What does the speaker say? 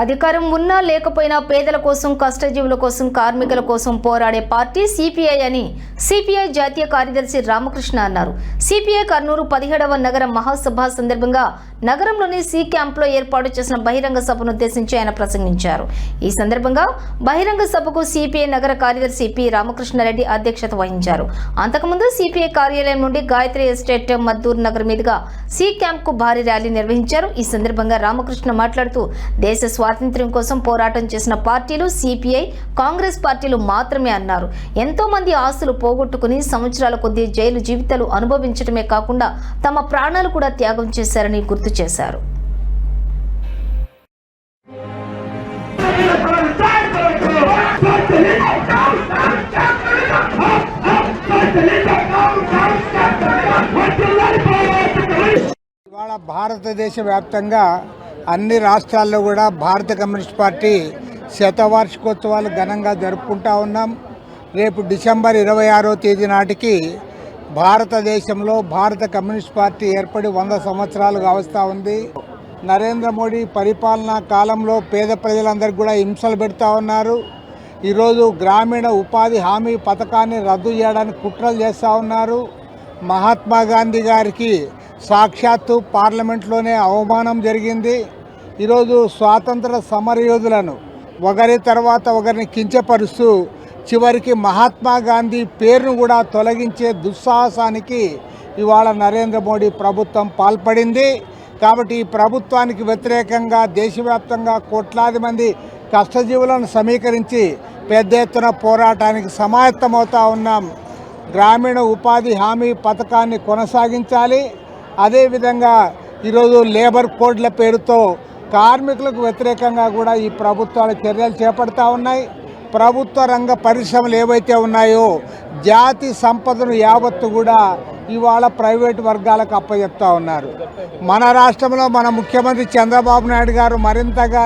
అధికారం ఉన్నా లేకపోయినా పేదల కోసం, కష్టజీవుల కోసం, కార్మికుల కోసం పోరాడే పార్టీ సిపిఐ అని సిపిఐ జాతీయ కార్యదర్శి రామకృష్ణ అన్నారు. సిపిఐ కర్నూలు 17వ నగర మహాసభ సందర్భంగా నగరంలోని సి క్యాంప్లో ఏర్పాటు చేసిన బహిరంగ సభను ఉద్దేశించి ఆయన ప్రసంగించారు. ఈ సందర్భంగా బహిరంగ సభకు సిపిఐ నగర కార్యదర్శి పి రామకృష్ణారెడ్డి అధ్యక్షత వహించారు. అంతకుముందు సిపిఐ కార్యాలయం నుండి గాయత్రి ఎస్టేట్ మద్దూర్ నగర్ మీదుగా సి క్యాంప్ కు భారీ ర్యాలీ నిర్వహించారు. ఈ సందర్భంగా రామకృష్ణ మాట్లాడుతూ దేశ స్వాతంత్ర్యం కోసం పోరాటం చేసిన పార్టీలు సిపిఐ, కాంగ్రెస్ పార్టీలు మాత్రమే అన్నారు. ఎంతో మంది ఆస్తులు పోగొట్టుకుని సంవత్సరాల కొద్దీ జైలు జీవితాలు అనుభవించడమే కాకుండా తమ ప్రాణాలు కూడా త్యాగం చేశారని గుర్తు చేశారు. ఇవాళ భారతదేశ వ్యాప్తంగా అన్ని రాష్ట్రాల్లో కూడా భారత కమ్యూనిస్ట్ పార్టీ శతవార్షికోత్సవాలు ఘనంగా జరుపుకుంటా ఉన్నాం. రేపు డిసెంబర్ 26వ తేదీ నాటికి భారతదేశంలో భారత కమ్యూనిస్ట్ పార్టీ ఏర్పడి 100 సంవత్సరాలు కావస్తూ ఉంది. నరేంద్ర మోడీ పరిపాలనా కాలంలో పేద ప్రజలందరికీ కూడా హింసలు పెడతా ఉన్నారు. ఈరోజు గ్రామీణ ఉపాధి హామీ పథకాన్ని రద్దు చేయడానికి కుట్రలు చేస్తూ ఉన్నారు. మహాత్మా గాంధీ గారికి సాక్షాత్తు పార్లమెంట్లోనే అవమానం జరిగింది. ఈరోజు స్వాతంత్ర సమరయోధులను ఒకరి తర్వాత ఒకరిని కించపరుస్తూ చివరికి మహాత్మా గాంధీ పేరును కూడా తొలగించే దుస్సాహసానికి ఇవాళ నరేంద్ర మోడీ ప్రభుత్వం పాల్పడింది. కాబట్టి ఈ ప్రభుత్వానికి వ్యతిరేకంగా దేశవ్యాప్తంగా కోట్లాది మంది కష్టజీవులను సమీకరించి పెద్ద ఎత్తున పోరాటానికి సమాయత్తమవుతా ఉన్నాం. గ్రామీణ ఉపాధి హామీ పథకాన్ని కొనసాగించాలి. అదేవిధంగా ఈరోజు లేబర్ కోడ్ల పేరుతో కార్మికులకు వ్యతిరేకంగా కూడా ఈ ప్రభుత్వాలు చర్యలు చేపడతా ఉన్నాయి. ప్రభుత్వ రంగ పరిశ్రమలు ఏవైతే ఉన్నాయో జాతి సంపదను యావత్తు కూడా ఇవాళ ప్రైవేటు వర్గాలకు అప్పచెప్తా ఉన్నారు. మన రాష్ట్రంలో మన ముఖ్యమంత్రి చంద్రబాబు నాయుడు గారు మరింతగా